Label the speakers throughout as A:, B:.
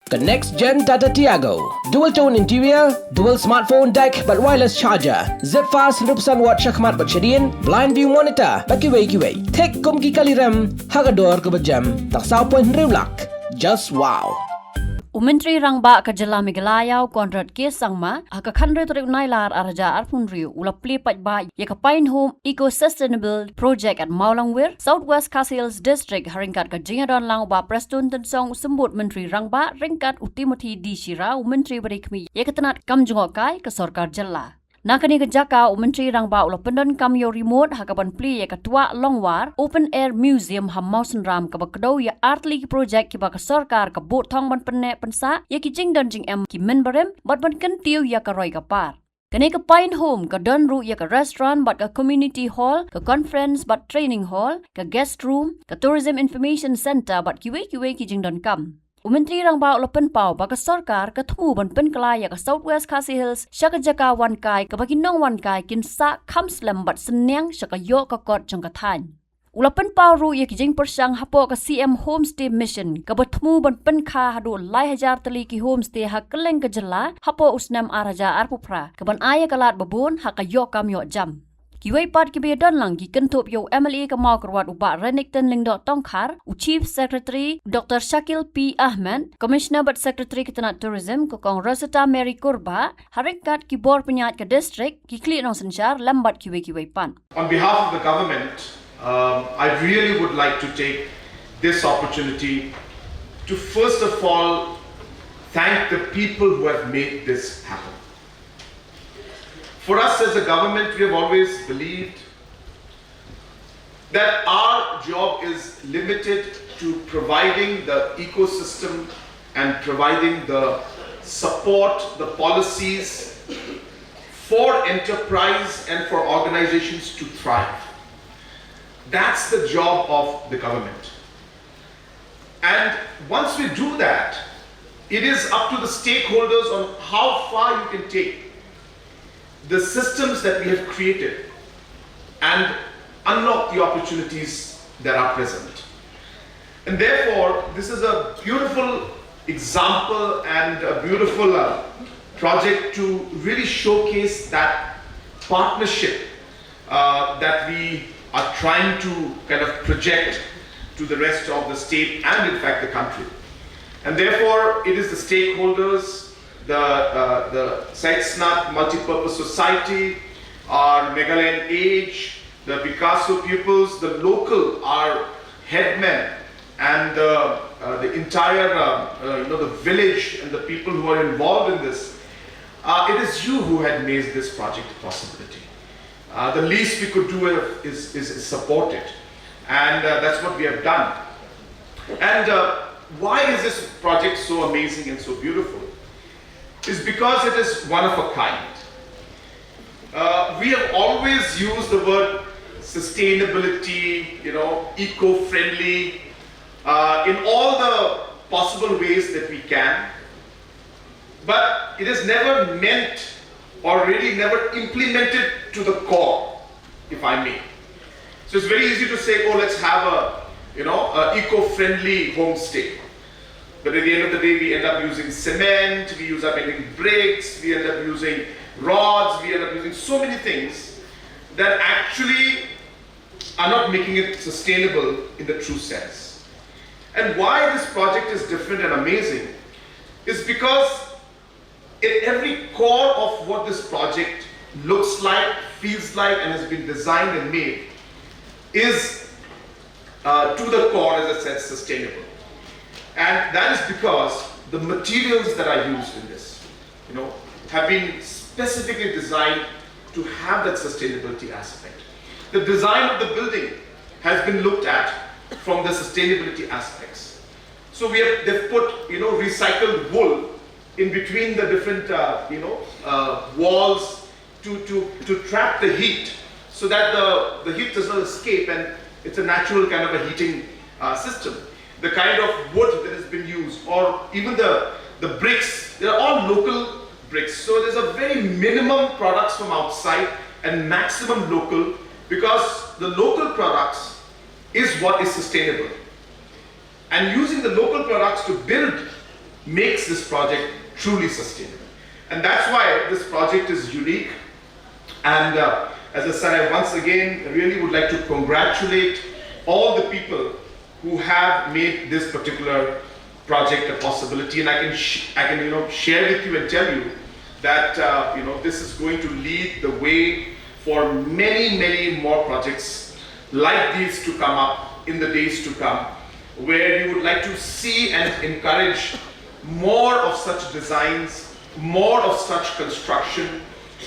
A: The next gen Tata Tiago. Dual tone interior, dual smartphone deck but wireless charger. Zip fast 100% watt syakmat bercedian, blind view monitor. Bagi kiwai. Tek kum ki kali rem, hagador ke berjam. Tak sao pun rimlak. Just wow.
B: Menteri Rangba ke Jela Meghalaya kontrak kes sangma ka khandre torik nailar araja arpunri ula pli pajba ya ka pine home eco sustainable project at Mawlangwir Southwest Castles District haringkat ka jingadon lang ba Preston tensong sembut Menteri Rangba ringkat Timothy di Shira Menteri Berikmi ya ketenat kamjungokai ke Sorkar Jela. Nakani ke Jaka Menteri Rangba ula pendon kam yo remote hakapan pli ya ketua Longwar Open Air Museum ha Mawsynram ka bakdo ya artli project ki ba ka Sorkar ka bot thong ban penne pensa ya ki jing don jing em ki men barem bat ban kan tiu ya ka roi ka par. Kani ka Pine Home ka don ru ya ka restaurant bat ka community hall ka conference bat training hall ka guest room ka tourism information center bat kiwe ki jing don kam. Menteri Rangba ulapan pau baka Sorkar ka thumu ban pen kala ya ka Southwest Khasi Hills syaka Jaka wan kai ka baki nong wan kai kin sa khamslam bat senyang syaka yo ka kot jong ka than. Ulapan pau ru ya ki jing persang hapo ka CM Homestay Mission ka batmu ban pen kha hadu lai hajar tali ki homestay ha keleng ka jela hapo usnam araja arpupra ka ban aya kalat babon ha ka yo kam yo jam. Kiwai pat ki be don lang ki kentup yo MLA ka mau kerwat uba Renekton Lingdo Tongkhar, Chief Secretary Dr. Shakil P. Ahmed, Commissioner but Secretary Ketenat Tourism Kokong Rosetta Mary Kurba, haringkat ki bor penyat ke district ki kli nong sensyar lambat kiwai pan.
C: On behalf of the government, I really would like to take this opportunity to first of all thank the people who have made this happen. For us as a government, we have always believed that our job is limited to providing the ecosystem and providing the support, the policies for enterprise and for organizations to thrive. That's the job of the government. And once we do that, it is up to the stakeholders on how far you can take the systems that we have created and unlock the opportunities that are present. And therefore, this is a beautiful example and a beautiful project to really showcase that partnership that we are trying to kind of project to the rest of the state and in fact the country. And therefore, it is the stakeholders, the Saitsnat Multipurpose Society, our Meghalaya Age, the Picasso pupils, the local, our headmen, and the entire, the village and the people who are involved in this. It is you who had made this project a possibility. The least we could do is support it, and that's what we have done. And why is this project so amazing and so beautiful? Is because it is one of a kind. We have always used the word sustainability, eco-friendly, in all the possible ways that we can. But it is never meant or really never implemented to the core, if I may. So it's very easy to say, oh, let's have a eco-friendly homestay. But at the end of the day, we end up using cement, we end up using bricks, we end up using rods, we end up using so many things that actually are not making it sustainable in the true sense. And why this project is different and amazing is because in every core of what this project looks like, feels like, and has been designed and made is to the core, as I said, sustainable. And that is because the materials that are used in this, have been specifically designed to have that sustainability aspect. The design of the building has been looked at from the sustainability aspects. So they've put, recycled wool in between the different, walls to trap the heat, so that the heat does not escape, and it's a natural kind of a heating system. The kind of wood that has been used, or even the bricks, they're all local bricks. So there's a very minimum products from outside and maximum local, because the local products is what is sustainable. And using the local products to build makes this project truly sustainable. And that's why this project is unique. And as I said, once again, I really would like to congratulate all the people who have made this particular project a possibility. And I can share with you and tell you that this is going to lead the way for many more projects like these to come up in the days to come, where you would like to see and encourage more of such designs, more of such construction,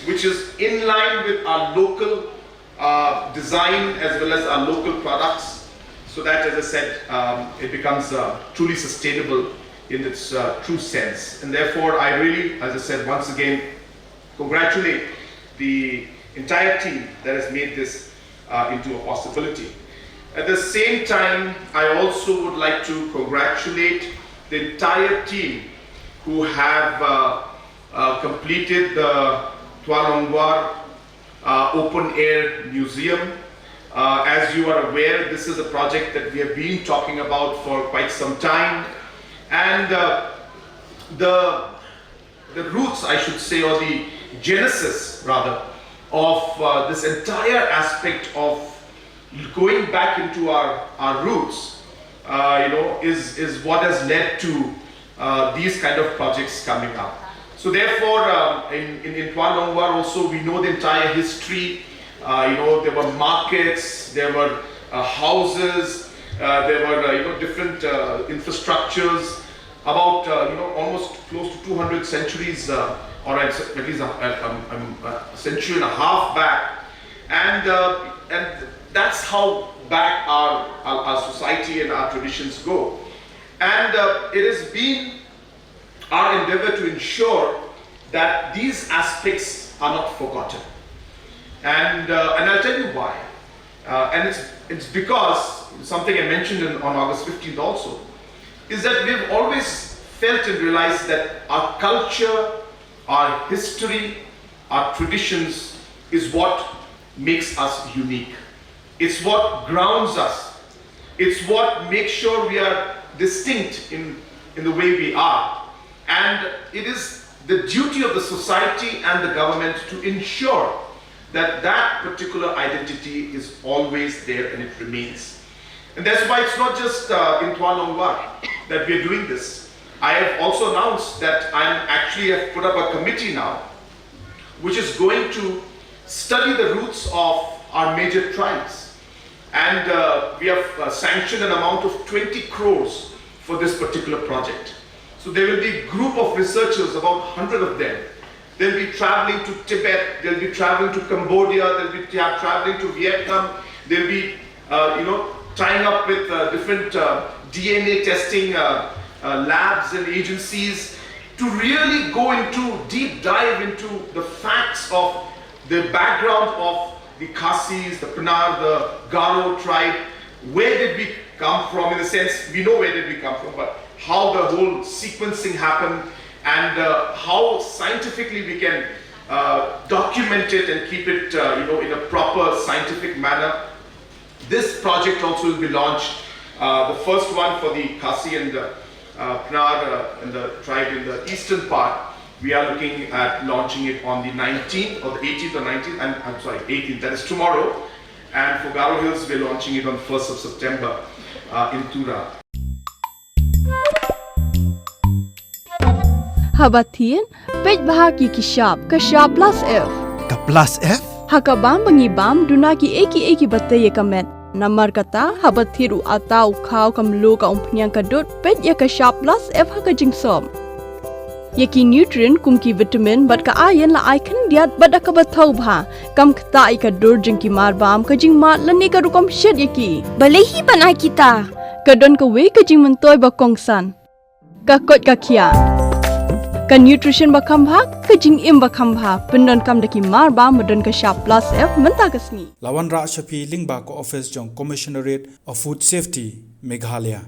C: which is in line with our local design as well as our local products, so that, as I said, it becomes truly sustainable in its true sense. And therefore, I really, as I said, once again, congratulate the entire team that has made this into a possibility. At the same time, I also would like to congratulate the entire team who have completed the Mawlangwir Open Air Museum. As you are aware, this is a project that we have been talking about for quite some time. And the roots, I should say, or the genesis rather, of this entire aspect of going back into our roots, is what has led to these kind of projects coming up. So therefore, in Mawlangwir also, we know the entire history. There were markets, there were houses, there were different infrastructures, about almost close to 200 centuries, or at least a century and a half back, and that's how back our society and our traditions go. And it has been our endeavor to ensure that these aspects are not forgotten. And I'll tell you why. And it's because something I mentioned on August 15th also, is that we've always felt and realized that our culture, our history, our traditions is what makes us unique. It's what grounds us. It's what makes sure we are distinct in the way we are. And it is the duty of the society and the government to ensure that that particular identity is always there and it remains. And that's why it's not just in Mawlangwir that we are doing this. I have also announced that I have put up a committee now which is going to study the roots of our major tribes. And we have sanctioned an amount of 20 crores for this particular project. So there will be a group of researchers, about 100 of them. They'll be traveling to Tibet, they'll be traveling to Cambodia, they'll be traveling to Vietnam, they'll be tying up with different DNA testing labs and agencies to really go into, deep dive into the facts of the background of the Khasis, the Pinar, the Garo tribe. Where did we come from? In a sense, we know where did we come from, but how the whole sequencing happened, and how scientifically we can document it and keep it in a proper scientific manner. This project also will be launched, the first one for the Khasi and the Pinar and the tribe in the eastern part. We are looking at launching it on the 19th or the 18th or 19th, and I'm sorry, 18th, that is tomorrow. And for Garo Hills, we're launching it on 1st of September in Tura.
D: Habatin, pej bahagi kishab plus F.
E: Ka plus F?
D: Hakabam bangibam dunaki eki batay kamet. Namar kata habathiru atau kau kamlu ka umpnyang kadut pej ya kishab plus F hakajingsom. Yaki nutrient kumki vitamin bat ka iron la icon diat bat akabatau bha kam kata ikadur jengki marbam kajing mat lani ka rukom shed yaki. Balehi banai kita. Kadon ka we kajing mentoy bakongsan. Ka kot ka kia. Ka nutrition bakambha kajing im bakambha pendon kam daki marba medon ka sharp plus F menta kasni.
E: Lawan Ra Shafi Lingba ko office jong Commissionerate of Food Safety Meghalaya.